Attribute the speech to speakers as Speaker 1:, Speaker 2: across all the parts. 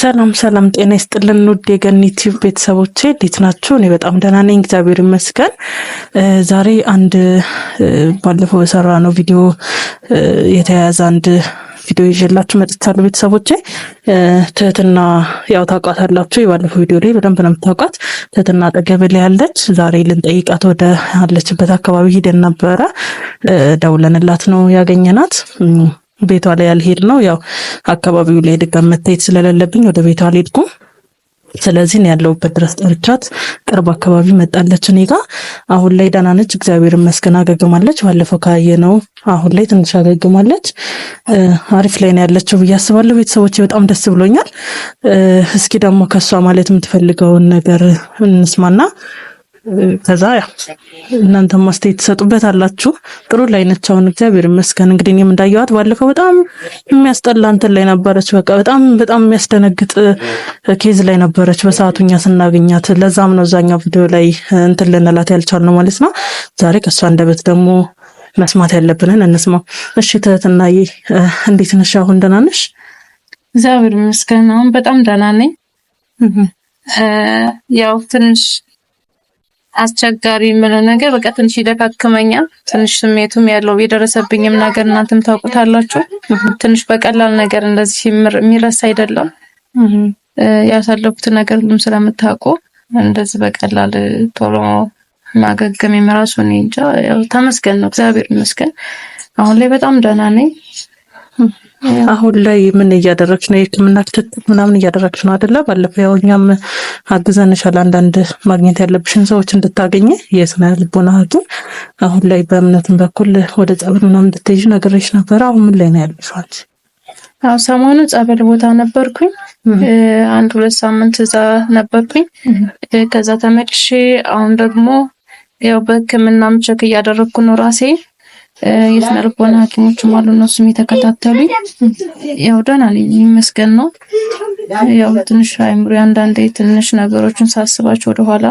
Speaker 1: ሰላም ሰላም፣ ጤና ይስጥልን ውድ የገኒ ቲዩብ ቤተሰቦቼ እንዴት ናችሁ? እኔ በጣም ደህና ነኝ፣ እግዚአብሔር ይመስገን። ዛሬ አንድ ባለፈው የሰራ ነው ቪዲዮ የተያያዘ አንድ ቪዲዮ ይዤላችሁ መጥቻለሁ ቤተሰቦቼ። ትህትና ያው ታውቃታላችሁ፣ የባለፈው ቪዲዮ ላይ በደንብ ነው የምታውቃት። ትህትና አጠገብ ላይ ያለች፣ ዛሬ ልንጠይቃት ወደ አለችበት አካባቢ ሄደን ነበረ። ደውለንላት ነው ያገኘናት። ቤቷ ላይ ያልሄድ ነው ያው አካባቢው ላይ ድጋም መታየት ስለሌለብኝ ወደ ቤቷ አልሄድኩም። ስለዚህ ነው ያለውበት ድረስ ጠርቻት ቅርብ አካባቢ መጣለች እኔ ጋር። አሁን ላይ ደህና ነች፣ እግዚአብሔር ይመስገን አገግማለች። ባለፈው ካየነው አሁን ላይ ትንሽ አገግማለች። አሪፍ ላይ ነው ያለችው ብዬ አስባለሁ። ቤተሰቦቼ በጣም ደስ ብሎኛል። እስኪ ደግሞ ከሷ ማለት የምትፈልገውን ነገር እንስማና ከዛ ያው እናንተም ማስተያየት ተሰጡበት አላችሁ። ጥሩ ላይ ነች አሁን እግዚአብሔር ይመስገን። እንግዲህ እኔም እንዳየዋት ባለፈው በጣም የሚያስጠላ እንትን ላይ ነበረች። በቃ በጣም የሚያስደነግጥ ኬዝ ላይ ነበረች በሰዓቱኛ ስናገኛት። ለዛም ነው እዛኛው ቪዲዮ ላይ እንትን ልንላት ያልቻልነው ማለት ነው። ዛሬ ከሷ አንደበት ደግሞ መስማት ያለብንን እንስማው። እሺ ትህትናዬ እንዴት ነሽ? አሁን ደህና ነሽ?
Speaker 2: እግዚአብሔር ይመስገን አሁን በጣም ደህና ነኝ። ያው ትንሽ አስቸጋሪ የምለው ነገር በቃ ትንሽ ይደካክመኛል። ትንሽ ስሜቱም ያለው የደረሰብኝም ነገር እናንተም ታውቁታላችሁ። ትንሽ በቀላል ነገር እንደዚህ የሚረሳ አይደለም። ያሳለፉት ነገር ሁሉም ስለምታውቁ እንደዚህ በቀላል ቶሎ ማገገም የራሱ ነው እንጃ። ያው ተመስገን ነው፣ እግዚአብሔር ይመስገን አሁን ላይ በጣም ደህና ነኝ።
Speaker 1: አሁን ላይ ምን እያደረግሽ ነው? የህክምና ክትትል ምናምን እያደረግሽ ነው አይደለ? ባለፈው ያው እኛም አግዘንሻል አንዳንድ ማግኘት ያለብሽን ሰዎች እንድታገኝ የስነ ልቦና ሐኪም። አሁን ላይ በእምነትም በኩል ወደ ጸበል ምናምን እንድትሄጂ ነገርሽ ነበር። አሁን ምን ላይ ነው ያለሽው አንቺ?
Speaker 2: አዎ ሰሞኑን ጸበል ቦታ ነበርኩኝ። 1-2 ሳምንት እዛ ነበርኩኝ። ከዛ ተመልሼ አሁን ደግሞ ያው በህክምናም ቸክ እያደረግኩ ነው ራሴ። የስነ ልቦና ሐኪሞችም አሉ እነሱም የተከታተሉኝ። ያው ደህና ነኝ ይመስገን ነው። ያው ትንሽ አይምሮ አንዳንዴ ትንሽ ነገሮችን ሳስባቸው ወደኋላ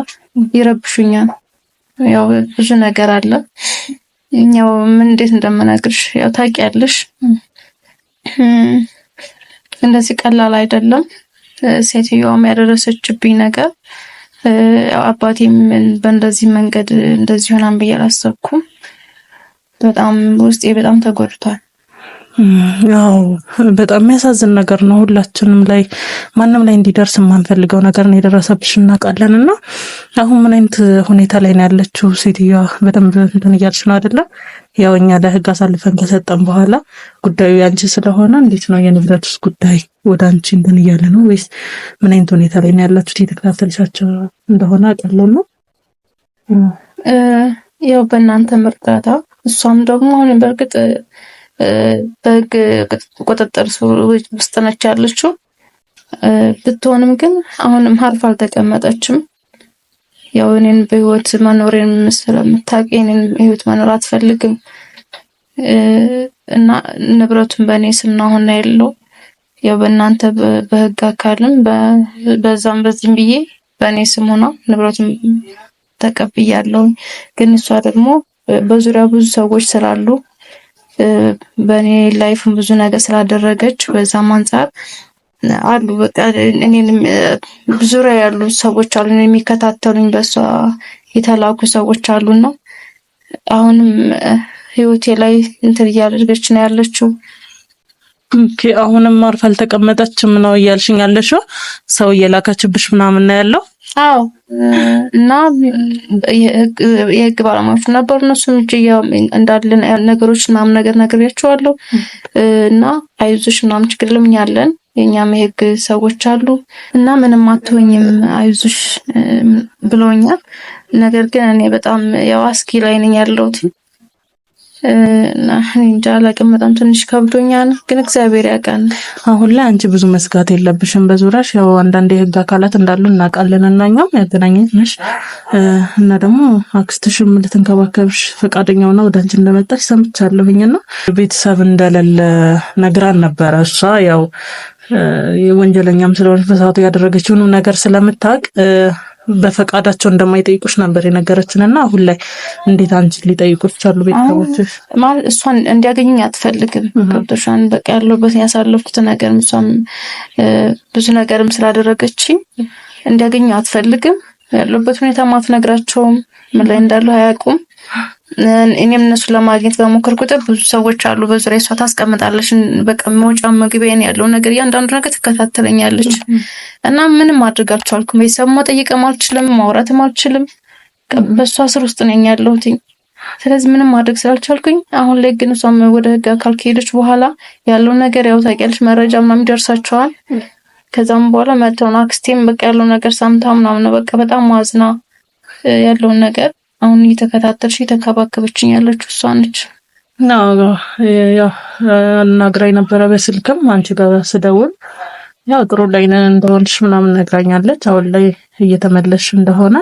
Speaker 2: ይረብሹኛል። ያው ብዙ ነገር አለ። ያው ምን እንዴት እንደምነግርሽ ያው ታውቂያለሽ። እንደዚህ ቀላል አይደለም። ሴትዮዋም ያደረሰችብኝ ነገር አባቴም በእንደዚህ መንገድ እንደዚህ ሆናን ብዬ አላሰብኩም። በጣም ውስጤ በጣም ተጎድቷል።
Speaker 1: ያው በጣም የሚያሳዝን ነገር ነው። ሁላችንም ላይ ማንም ላይ እንዲደርስ የማንፈልገው ነገር ነው የደረሰብሽ እናውቃለንና አሁን ምን አይነት ሁኔታ ላይ ነው ያለችው ሴትዮዋ? በደንብ እንትን እያልሽ ነው አይደለ? ያው እኛ ለህግ አሳልፈን ከሰጠን በኋላ ጉዳዩ ያንቺ ስለሆነ እንዴት ነው የንብረቱስ ጉዳይ ወደ አንቺ እንትን እያለ ነው ወይስ ምን አይነት ሁኔታ ላይ ነው ያላችሁት? የተከታተልሻቸው እንደሆነ አውቃለሁ ነው
Speaker 2: ያው በእናንተ እርዳታ እሷም ደግሞ አሁን በእርግጥ በህግ ቁጥጥር ውስጥ ነች ያለችው። ብትሆንም ግን አሁንም አርፋ አልተቀመጠችም። ያው እኔን በህይወት መኖሬን ስለምታውቅ እኔን ህይወት መኖር አትፈልግም እና ንብረቱን በእኔ ስም ነው አሁን ያለው። ያው በእናንተ በህግ አካልም በዛም በዚህም ብዬ በእኔ ስም ሆና ንብረቱን ተቀብያለሁ። ግን እሷ ደግሞ በዙሪያው ብዙ ሰዎች ስላሉ በእኔ ላይፍም ብዙ ነገር ስላደረገች በዛም አንፃር አሉ በቃ እኔንም ዙሪያ ያሉ ሰዎች አሉ የሚከታተሉኝ በሷ የተላኩ ሰዎች አሉና አሁንም ህይወቴ ላይ እንትን እያደረገች ነው ያለችው።
Speaker 1: አሁንም አርፋ አልተቀመጠችም ነው እያልሽኝ ያለሽው? ሰው እየላከችብሽ ምናምን ነው ያለው?
Speaker 2: አዎ እና የህግ ባለሙያዎች ነበሩ። እነሱም እንዳለን ነገሮችን ምናምን ነገር ነግሬያቸዋለሁ እና አይዞሽ ምናምን ችግር የለም እኛ አለን፣ የኛም የህግ ሰዎች አሉ እና ምንም አትሆኝም አይዞሽ ብለውኛል። ነገር ግን እኔ በጣም ያው አስጊ ላይ ነኝ ያለሁት እና እንጃ አላውቅም፣ በጣም ትንሽ ከብዶኛል። ግን እግዚአብሔር ያውቃል።
Speaker 1: አሁን ላይ አንቺ ብዙ መስጋት የለብሽም። በዙሪያሽ ያው አንዳንድ የህግ አካላት እንዳሉ እናውቃለን እና እኛም ያገናኘት ነሽ እና ደግሞ አክስትሽም ልትንከባከብሽ ፈቃደኛ ሆና ወደ አንቺ እንደመጣች ሰምቻለሁኝና ቤተሰብ እንደሌለ ነግራን ነበረ። እሷ ያው የወንጀለኛም ስለሆነች በሰዓቱ ያደረገችውን ነገር ስለምታውቅ በፈቃዳቸው እንደማይጠይቁሽ ነበር የነገረችንና አሁን ላይ እንዴት አንቺ ሊጠይቁሽ ቻሉ ቤተሰቦችሽ?
Speaker 2: ማለት እሷን እንዲያገኙኝ አትፈልግም። ገብቶሻል? በቃ ያለሁበት ያሳለፍኩት ነገር እሷም ብዙ ነገርም ስላደረገችኝ እንዲያገኙ አትፈልግም። ያለሁበት ሁኔታ ማትነግራቸውም ምን ላይ እንዳሉ አያውቁም። እኔም እነሱን ለማግኘት በሞከር ቁጥር ብዙ ሰዎች አሉ በዙሪያ እሷ ታስቀምጣለች። በቃ መውጫ መግቢያን ያለው ነገር እያንዳንዱ ነገር ትከታተለኛለች እና ምንም ማድረግ አልቻልኩም። ቤተሰብ መጠየቅም አልችልም፣ ማውራትም አልችልም። በእሷ ስር ውስጥ ነኝ ያለሁት። ስለዚህ ምንም ማድረግ ስላልቻልኩኝ አሁን ላይ ግን እሷም ወደ ህግ አካል ከሄደች በኋላ ያለው ነገር ያው ታውቂያለሽ፣ መረጃ ምናምን ይደርሳቸዋል። ከዛም በኋላ መተውና አክስቴም በቃ ያለው ነገር ሰምታ ምናምን በቃ በጣም ዋዝና ያለውን ነገር አሁን እየተከታተልሽ እየተከባከበችኝ ያለችው እሷ ነች።
Speaker 1: ያው አናግራኝ ነበረ በስልክም አንቺ ጋር ስደውል ያው ጥሩ ላይ እንደሆንሽ ምናምን ነግራኛለች። አሁን ላይ እየተመለስሽ እንደሆነ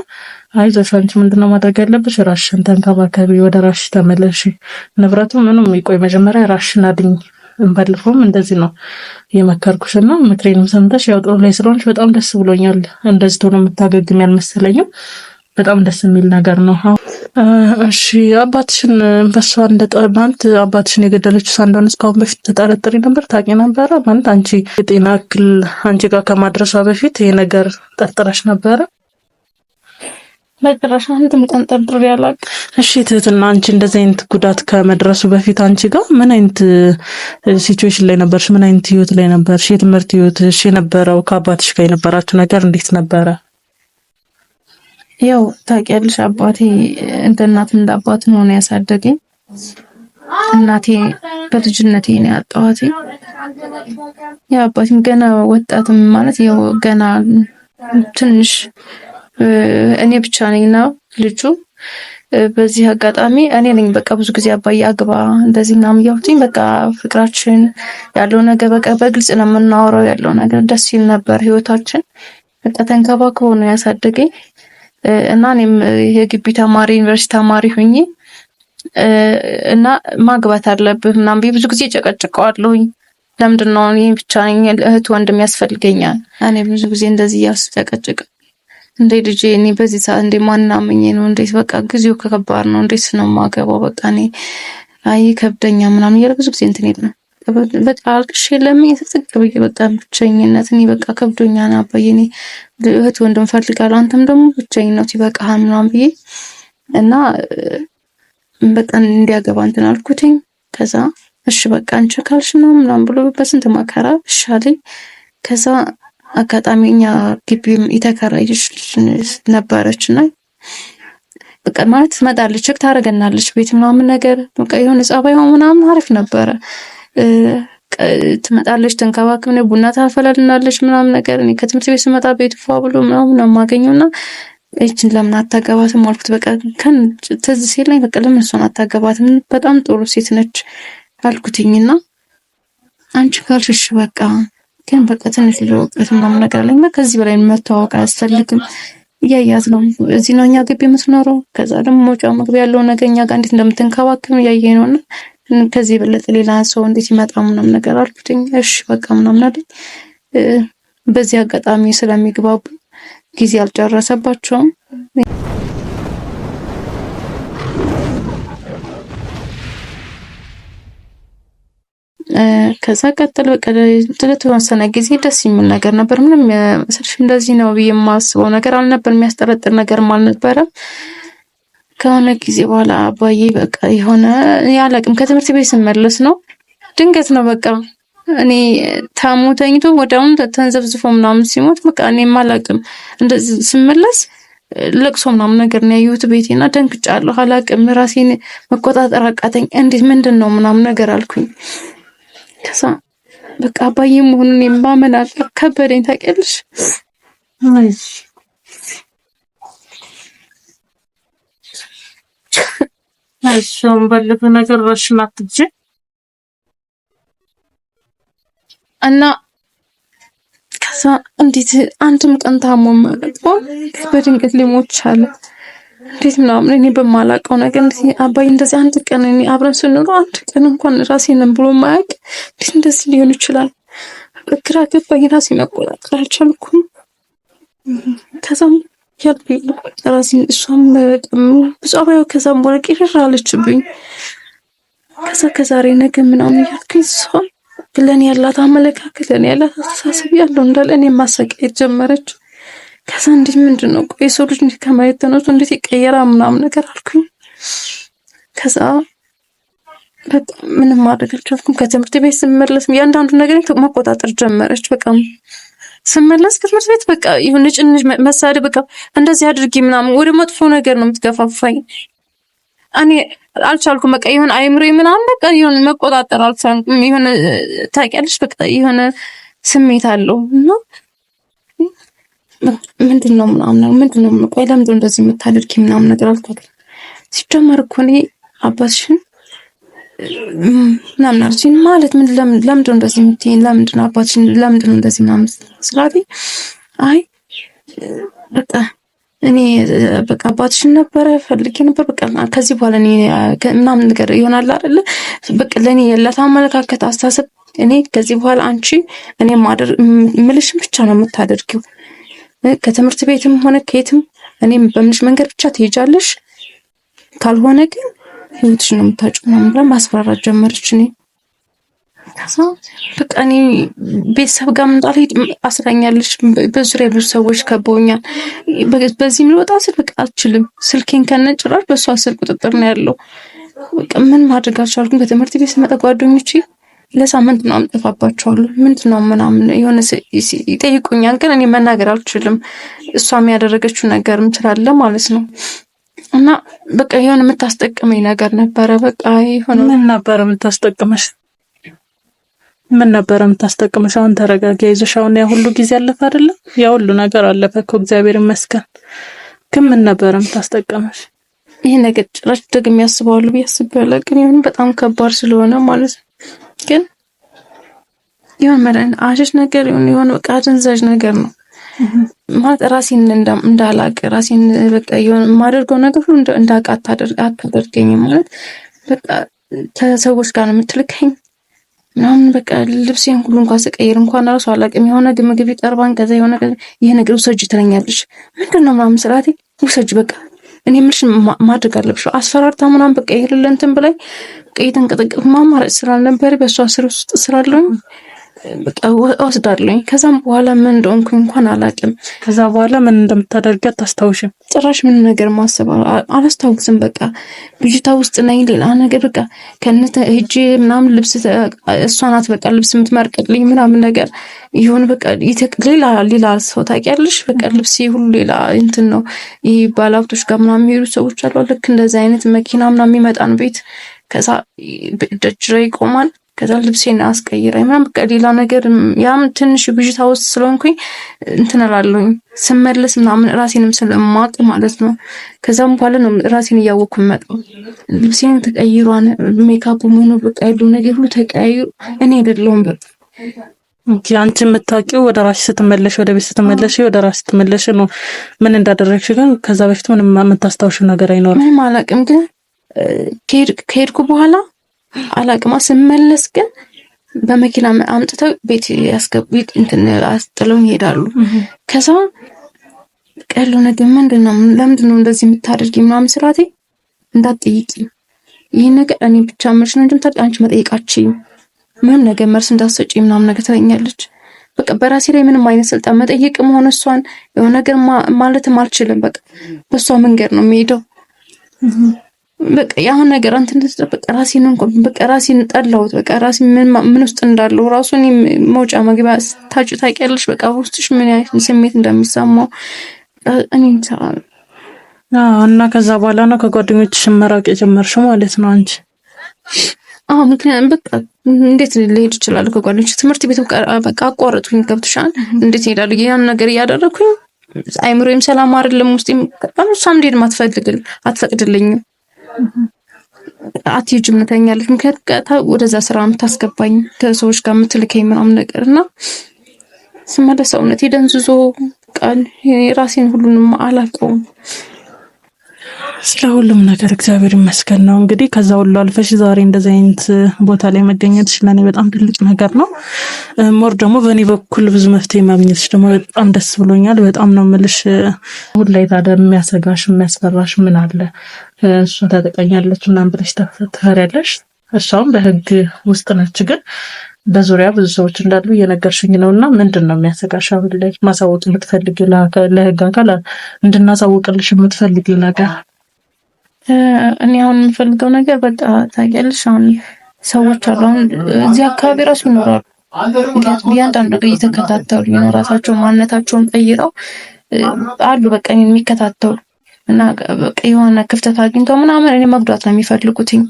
Speaker 1: አይዞሽ፣ አንቺ ምንድነው ማድረግ ያለብሽ? ራስሽን ተንከባከቢ፣ ወደ ራስሽ ተመለሽ። ንብረቱ ምንም ይቆይ፣ መጀመሪያ ራስሽን አድኝ። ባለፈውም እንደዚህ ነው የመከርኩሽና ምክሬንም ሰምተሽ ያው ጥሩ ላይ ስለሆንሽ በጣም ደስ ብሎኛል። እንደዚህ ቶሎ የምታገግም ያልመሰለኝም በጣም ደስ የሚል ነገር ነው። እሺ አባትሽን በሷ እንደጠማንት አባትሽን የገደለችው እሷ እንደሆነ እስካሁን በፊት ተጠረጥሪ ነበር? ታውቂ ነበረ? ማለት አንቺ የጤና እክል አንቺ ጋር ከማድረሷ በፊት ይሄ ነገር ጠርጥረሽ ነበረ?
Speaker 2: በጭራሽ አንድም ቀን ጠርጥሬ አላውቅም።
Speaker 1: እሺ ትህትና፣ አንቺ እንደዚህ አይነት ጉዳት ከመድረሱ በፊት አንቺ ጋር ምን አይነት ሲቹዌሽን ላይ ነበርሽ? ምን አይነት ህይወት ላይ ነበርሽ? የትምህርት ህይወትሽ የነበረው ከአባትሽ ጋር የነበራችሁ ነገር እንዴት ነበረ?
Speaker 2: ያው ታውቂያለሽ አባቴ እንደ እናት እንደ አባት ነው ያሳደገኝ። እናቴ በልጅነቴ ነው ያጣኋት። ያው አባቴም ገና ወጣትም ማለት ያው ገና ትንሽ እኔ ብቻ ነኝ ነው ልጁ። በዚህ አጋጣሚ እኔ ነኝ በቃ ብዙ ጊዜ አባዬ አግባ እንደዚህ ምናምን ያውጥኝ በቃ ፍቅራችን ያለው ነገር በቃ በግልጽ ነው የምናወራው። ያለው ነገር ደስ ይል ነበር ህይወታችን። በቃ ተንከባክቦ ነው ያሳደገኝ እና እኔም የግቢ ተማሪ ዩኒቨርሲቲ ተማሪ ሆኜ እና ማግባት አለብህ ምናምን ብዙ ጊዜ ጨቀጭቀዋለሁኝ። ለምንድን ነው እኔ ብቻ ነኝ እህት ወንድም ያስፈልገኛል? እኔ ብዙ ጊዜ እንደዚህ ያስ ጨቀጭቀ እንዴ ልጄ እኔ በዚህ ሰዓት እንዴ ማናመኝ ነው እንዴ በቃ ጊዜው ከባድ ነው እንዴ ነው የማገባው በቃ እኔ አይ ከብደኛ ምናምን እያለ ብዙ ጊዜ እንትን ይል ነው በቃ አልቅሽ ለምን የተሰቀ ብዬ በቃ ብቸኝነት እኔ በቃ ከብዶኛ ነው አባዬ እኔ እህት ወንድም ፈልጋለሁ አንተም ደግሞ ብቸኝነት ይበቃሃል ምናምን ብዬ እና በቃ እንዲያገባ እንትን አልኩትኝ። ከዛ እሺ በቃ አንቺ ካልሽ ነው ምናምን ብሎ በስንት መከራ እሺ አለኝ። ከዛ አጋጣሚኛ ግቢ የተከራየች ነበረችና በቃ ማለት ትመጣለች ቸክ ታረጋናለች ቤት ምናምን ነገር በቃ የሆነ ጸባዩ ምናምን አሪፍ ነበረ። ትመጣለች ተንከባክብነ ቡና ታፈላልናለች ምናምን ነገር። እኔ ከትምህርት ቤት ስመጣ ቤት ፏ ብሎ ምናምን ነው የማገኘውና እቺን ለምን አታገባትም አልኩት። በቃ ከን ትዝ ሲለኝ በቃ ለምን እሷን አታገባትም በጣም ጥሩ ሴት ነች አልኩትኝና አንቺ ካልሽ በቃ ግን በቃ ትንሽ ለውቀት ምናምን ነገር አለኝ። ከዚህ በላይ መተዋወቅ አያስፈልግም። እያያዝ ነው እዚህ ነው እኛ ግቢ የምትኖረው። ከዛ ደግሞ መውጫ መግቢያ ያለው ነገር እኛ ጋር እንዴት እንደምትንከባከብ ያየኝ ነውና ከዚህ በለጠ ሌላ ሰው እንዴት ይመጣ ምናምን ነገር አልኩትኝ። እሺ በቃ ምናምን አይደል። በዚህ አጋጣሚ ስለሚግባቡ ጊዜ አልጨረሰባቸውም። ከዛ ቀጥል በቃ ለተወሰነ ጊዜ ደስ የሚል ነገር ነበር። ምንም መስልሽ እንደዚህ ነው ብዬ የማስበው ነገር አልነበር፣ የሚያስጠረጥር ነገርም አልነበረም። ከሆነ ጊዜ በኋላ አባዬ በቃ የሆነ ያላቅም ከትምህርት ቤት ስመለስ ነው ድንገት ነው በቃ እኔ ታሞ ተኝቶ ወዲያውኑ ተንዘብዝፎ ምናምን ሲሞት በቃ እኔ ማላቅም እንደዚህ ስመለስ ለቅሶ ምናምን ነገር ነው ያዩት ቤቴና ደንግጫለሁ። አላቅም ራሴን መቆጣጠር አቃተኝ። እንዴት ምንድነው ምናምን ነገር አልኩኝ። ከዛ በቃ አባዬ መሆኑን የማመን ከበደኝ ታውቂያለሽ።
Speaker 1: እሱም ባለፈ ነገር ራስሽን አትግጂ
Speaker 2: እና ከዛ እንዴት አንድም ቀን ታሞ ማለት ነው በድንገት ሊሞት ቻለ እንዴት ምናምን እኔ በማላውቀው ነገር እንዴት አባዬ እንደዚህ አንድ ቀን እኔ አብረን ስንኖር አንድ ቀን እንኳን ራሴን ብሎ ማያውቅ እንዴት እንደዚህ ሊሆን ይችላል? ግራ ገባኝ። ራሴን መቆጣጠር አልቻልኩም። ከዛም ያልኩኝ ራሴን እሷም ብዙ ከዛም በኋላ ቅርር አለችብኝ። ከዛሬ ነገ ምናምን እያልኩኝ እሷ ለእኔ ያላት አመለካከት ለእኔ ያላት አስተሳሰብ ያለው እንዳለ እኔ ማሰቃየት ጀመረች። ከዛ እንዴት ምንድን ነው ቆይ ሰው ልጅ እንዴት ከማየት ተነስቶ እንዴት ይቀየራል ምናምን ነገር አልኩኝ። ከዛ በቃ ምንም ማድረግ አልቻልኩም። ከትምህርት ቤት ስመለስ እያንዳንዱ ነገር መቆጣጠር ጀመረች። በቃ ስመለስ ከትምህርት ቤት በቃ ይሁን ጭንጭ መሳደብ በቃ እንደዚህ አድርጊ ምናምን ወደ መጥፎ ነገር ነው የምትገፋፋኝ። እኔ አልቻልኩም። በቃ ይሁን አይምሮዬ ምናምን በቃ ይሁን መቆጣጠር አልቻልኩም። ይሁን ታውቂያለሽ በቃ የሆነ ስሜት አለው እና ምንድነው ቆይ ለምንድነው እንደዚህ የምታደርጊ ምናምን ነገር አልኳት። ሲጀመር እኮ እኔ አባትሽን ምናምን አልሽኝ ማለት ለምንድነው እንደዚህ የምትይኝ? ለምንድነው አባትሽን ለምንድነው እንደዚህ ምናምን ስላቴ አይ በቃ እኔ በቃ አባትሽን ነበረ ፈልጌ ነበር በቃ ከዚህ በኋላ እኔ ምናምን ነገር ይሆናል አይደለ በቃ ለኔ ያላት አመለካከት አስተሳሰብ እኔ ከዚህ በኋላ አንቺ እኔ ምልሽን ብቻ ነው የምታደርጊው። ከትምህርት ቤትም ሆነ ከየትም እኔም በምንሽ መንገድ ብቻ ትሄጃለሽ፣ ካልሆነ ግን ህይወትሽን ነው የምታጭው ምናምን ብላ ማስፈራራት ጀመረች። እኔ ከዛ በቃ እኔ ቤተሰብ ጋር እንዳልሄድ አስራኛለች። በዙሪያ ብዙ ሰዎች ከበውኛል። በዚህ ልወጣ ስል በቃ አልችልም። ስልኬን ከነጭራሽ በሷ ስልክ ቁጥጥር ነው ያለው። በቃ ምን ማድረግ አልቻልኩም። ከትምህርት ቤት ስመጣ ጓደኞቼ ለሳምንት ምናምን ጠፋባቸዋለሁ። ምንድነው ምናምን የሆነ ይጠይቁኛል፣ ግን እኔ መናገር አልችልም። እሷም ያደረገችው ነገርም ስላለ ማለት ነው። እና በቃ የሆነ የምታስጠቅመኝ ነገር ነበረ። በቃ የሆነ
Speaker 1: ምን ነበር የምታስጠቅመሽ? አሁን ተረጋጋ፣ ይዘሽ አሁን ያ ሁሉ ጊዜ አለፈ አይደለ? ያ ሁሉ ነገር አለፈ እኮ እግዚአብሔር ይመስገን። ግን ምን ነበር የምታስጠቅመሽ?
Speaker 2: ይሄ ነገር ጭራሽ ደግሜ ያስባሉ ቢያስበለ ግን ይሁን በጣም ከባድ ስለሆነ ማለት ነው። ግን ይሁን መረን አሽሽ ነገር ይሁን በቃ አደንዛዥ ነገር ነው ማለት ራሴን እንዳላቅ ራሴን በቃ ይሁን ማደርገው ነገር ሁሉ እንዳቃት አታደርገኝ ማለት በቃ ከሰዎች ጋር ነው የምትልከኝ ምናምን በቃ ልብሴን ሁሉ እንኳን ስቀይር እንኳን ራሱ አላቅም። የሆነ ምግብ ይቀርባን ከዛ የሆነ ይሄ ነገር ውሰጂ ትለኛለች። ምንድነው ምናምን ስራቴ ውሰጂ በቃ እኔ ምንሽ ማድረግ አለብሽ አስፈራርታ ምናምን በቃ ይሄልልንትን ብላይ ቀይተን ቀጠቀጥ ማማረጥ ስላልነበረ በሷ ስር ውስጥ ስራለኝ በቃ ወስዳለኝ። ከዛም በኋላ ምን እንደሆንኩኝ እንኳን አላቅም።
Speaker 1: ከዛ በኋላ ምን እንደምታደርጋት ታስታውሽም?
Speaker 2: ጭራሽ ምን ነገር ማሰብ አላስታውስም። በቃ ብጅታ ውስጥ ነኝ። ሌላ ነገር በቃ ከነተ ሂጂ ምናምን ልብስ እሷ ናት በቃ ልብስ የምትመርቅልኝ ምናምን ነገር ይሁን በቃ ሌላ ሰው ታውቂያለሽ። በቃ ልብስ ሁሉ ሌላ እንትን ነው። ይሄ ባለሀብቶች ጋር ምናምን የሚሄዱ ሰዎች አሉ። ልክ እንደዚህ አይነት መኪና ምናምን የሚመጣን ቤት ከዛ ደጅ ላይ ይቆማል። ከዛ ልብሴን አስቀይራኝ ምናምን በቃ ሌላ ነገር ያም ትንሽ ብጅታ ውስጥ ስለሆንኩኝ እንትን እላለሁኝ። ስመለስ ምናምን ራሴንም ስለማቅ ማለት ነው። ከዛም በኋላ ነው ራሴን እያወቅኩ መጣሁ። ልብሴን ተቀይሯን ሜካፕ ሆኖ በቃ ያለው ነገር ሁሉ ተቀያይሮ እኔ አይደለሁም በቃ
Speaker 1: አንቺ የምታውቂው ወደ ራስሽ ስትመለሽ ወደ ቤት ስትመለሽ ወደ ራስሽ ስትመለሽ ነው። ምን እንዳደረግሽ ግን ከዛ በፊት ምንም የምታስታውሽው ነገር አይኖርም?
Speaker 2: ምንም አላውቅም። ግን ከሄድኩ በኋላ አላቅማ ስመለስ ግን በመኪና አምጥተው ቤት ያስገቡት እንትን አስጥለውኝ ይሄዳሉ። ከዛ ቀሎ ነገር ምንድነው ለምንድነው እንደዚህ የምታደርጊ ምናምን ስራቴ እንዳትጠይቂ ይሄ ነገር እኔ ብቻ ምንሽ ነው እንጂ አንቺ መጠየቃችኝ ምን ነገር መርስ እንዳትሰጪ ምናምን ነገር ትለኛለች። በቃ በራሴ ላይ ምንም አይነት ስልጣን መጠየቅም ሆነ እሷን የሆነ ነገር ማለትም አልችልም። በቃ በሷ መንገድ ነው የሚሄደው። በቃ ያሁን ነገር አንተ በቃ ራሴን እንኳን በቃ ራሴን ጠላሁት። በቃ ራሴን ምን ውስጥ እንዳለው ራሱን መውጫ መግቢያ ታውቂያለሽ። በቃ ውስጥሽ ምን አይነት ስሜት እንደሚሰማው እኔ እንሰራው
Speaker 1: እና ከዛ በኋላ ነው ከጓደኞችሽ መራቅ የጀመርሽው ማለት ነው አንቺ?
Speaker 2: ምክንያቱም በቃ እንዴት ልሄድ ይችላል ከጓደኞች ትምህርት ቤት በቃ አቋረጥኩኝ። ገብቶሻል? እንዴት ሄዳለሁ? ያን ነገር እያደረኩኝ አይምሮዬም ሰላም አይደለም ውስጤም እሷም እንዴት አትፈቅድልኝም። አትሄጂም ትለኛለች። ምክንያቱም ወደዛ ስራ የምታስገባኝ ከሰዎች ጋር የምትልከኝ ምናምን ነገርና ስመለስ ሰውነቴ ደንዝዞ ቃል ራሴን ሁሉንም አላውቀውም።
Speaker 1: ስለ ሁሉም ነገር እግዚአብሔር ይመስገን ነው። እንግዲህ ከዛ ሁሉ አልፈሽ ዛሬ እንደዚህ አይነት ቦታ ላይ መገኘትሽ ለኔ በጣም ትልቅ ነገር ነው። ሞር ደግሞ በእኔ በኩል ብዙ መፍትሄ ማግኘትሽ ደግሞ በጣም ደስ ብሎኛል። በጣም ነው የምልሽ። ሁሉ ላይ ታዲያ የሚያሰጋሽ የሚያስፈራሽ ምን አለ? እሷ ታጠቃኛለች ምናምን ብለሽ ትፈሪያለሽ? እሷም በህግ ውስጥ ነች፣ ግን በዙሪያ ብዙ ሰዎች እንዳሉ እየነገርሽኝ ነውና ምንድን ነው የሚያሰጋሽ? አሁን ላይ ማሳወቅ የምትፈልጊው ለህግ አካል እንድናሳውቅልሽ የምትፈልጊው ነገር?
Speaker 2: እኔ አሁን የምፈልገው ነገር በቃ ታውቂያለሽ፣ አሁን ሰዎች አሉ አሁን እዚህ አካባቢ ራሱ ይኖራሉ። ምክንያቱም እያንዳንዱ ነገር እየተከታተሉ ራሳቸው ማንነታቸውን ቀይረው አሉ በቃ የሚከታተሉ እና በቃ የሆነ ክፍተት አግኝተው ምናምን እኔ መጉዳት ነው የሚፈልጉትኝ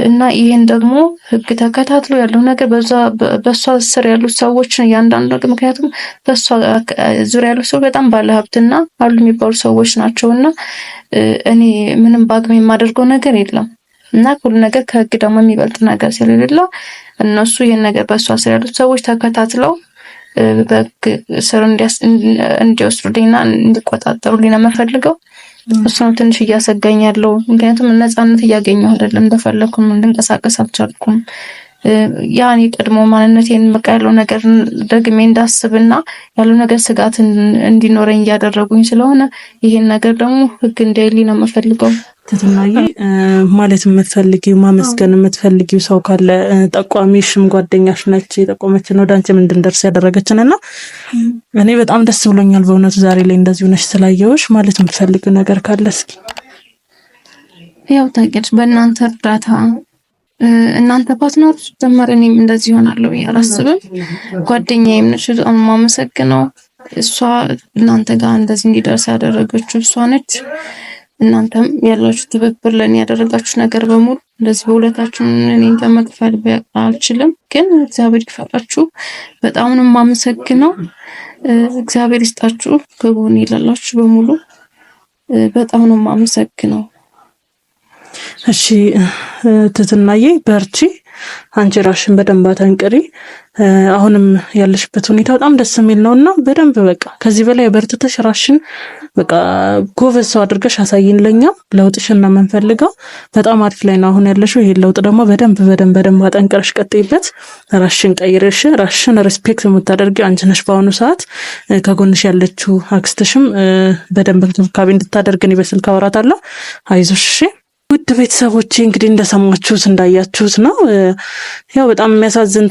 Speaker 2: እና ይሄን ደግሞ ህግ ተከታትሎ ያለው ነገር በሷ ስር ያሉት ሰዎች እያንዳንዱ ነገር ምክንያቱም በሷ ዙሪያ ያሉት ሰው በጣም ባለሀብትና አሉ የሚባሉ ሰዎች ናቸውና እኔ ምንም ባቅም የማደርገው ነገር የለም እና ሁሉ ነገር ከህግ ደግሞ የሚበልጥ ነገር ስለሌለ እነሱ ይሄን ነገር በሷ ስር ያሉት ሰዎች ተከታትለው በህግ ስር እንዲወስዱልኝና እንዲቆጣጠሩልኝ ነው የምፈልገው። እሱ ነው ትንሽ እያሰጋኝ ያለው። ምክንያቱም ነፃነት እያገኘሁ አይደለም፣ እንደፈለኩም እንድንቀሳቀስ አልቻልኩም። ያኔ ቀድሞ ማንነቴን በቃ ያለው ነገር ደግሜ እንዳስብና ያለው ነገር ስጋት እንዲኖረኝ እያደረጉኝ ስለሆነ ይሄን ነገር ደግሞ ህግ እንዲያይልኝ ነው የምፈልገው።
Speaker 1: ትትናዬ ማለት የምትፈልጊው ማመስገን የምትፈልጊው ሰው ካለ ጠቋሚሽም ጓደኛሽ ነች የጠቆመችን ወደ አንቺም እንድንደርስ ያደረገችንና እኔ በጣም ደስ ብሎኛል በእውነቱ ዛሬ ላይ እንደዚህ ሆነሽ ስላየሁሽ። ማለት የምትፈልጊው ነገር ካለ እስኪ።
Speaker 2: ያው ታውቂያለሽ በእናንተ እርዳታ እናንተ ፓርትነር ጀመር እኔም እንደዚህ ይሆናል ብዬ አላስብም። ጓደኛዬም ነች በጣም የማመሰግነው። እሷ እናንተ ጋር እንደዚህ እንዲደርስ ያደረገችው እሷ ነች። እናንተም ያላችሁ ትብብር ለኔ ያደረጋችሁ ነገር በሙሉ እንደዚህ በሁለታችን እኔን ለመክፈል አልችልም፣ ግን እግዚአብሔር ይክፈላችሁ። በጣም ነው የማመሰግነው። እግዚአብሔር ይስጣችሁ ከጎኔ ላላችሁ በሙሉ በጣም ነው የማመሰግነው።
Speaker 1: እሺ ትትናዬ በርቺ፣ አንቺ ራስሽን በደንብ አጠንክሪ። አሁንም ያለሽበት ሁኔታ በጣም ደስ የሚል ነውና በደንብ በቃ ከዚህ በላይ በርትተሽ ራስሽን በቃ ጎበዝ ሰው አድርገሽ አሳይን። ለኛ ለውጥሽን ነው የምንፈልገው። በጣም አሪፍ ላይ ነው አሁን ያለሽው። ይሄን ለውጥ ደግሞ በደንብ አጠንክረሽ ቀጥይበት። ራስሽን ቀይረሽ ራስሽን ሪስፔክት የምታደርጊው አንቺ ነሽ በአሁኑ ሰዓት። ከጎንሽ ያለችው አክስትሽም በደንብ እንክብካቤ እንድታደርግ እኔ በስልክ አወራታለሁ። አይዞሽ እሺ። ውድ ቤተሰቦቼ እንግዲህ እንደሰማችሁት እንዳያችሁት ነው። ያው በጣም የሚያሳዝን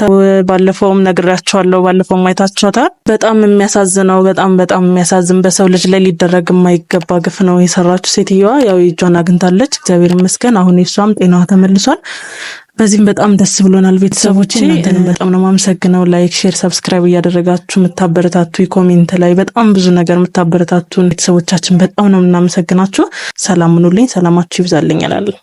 Speaker 1: ባለፈውም ነግራችኋለሁ፣ ባለፈውም አይታችኋታል። በጣም የሚያሳዝነው በጣም የሚያሳዝን በሰው ልጅ ላይ ሊደረግ የማይገባ ግፍ ነው የሰራችው ሴትዮዋ። ያው እጇን አግኝታለች እግዚአብሔር ይመስገን። አሁን እሷም ጤናዋ ተመልሷል። በዚህም በጣም ደስ ብሎናል ቤተሰቦቼ። እናንተንም በጣም ነው የማመሰግነው። ላይክ፣ ሼር፣ ሰብስክራይብ እያደረጋችሁ የምታበረታቱ ኮሜንት ላይ በጣም ብዙ ነገር የምታበረታቱ ቤተሰቦቻችን በጣም ነው የምናመሰግናችሁ። ሰላም ሁኑልኝ። ሰላማችሁ ይብዛልኝ እላለሁ።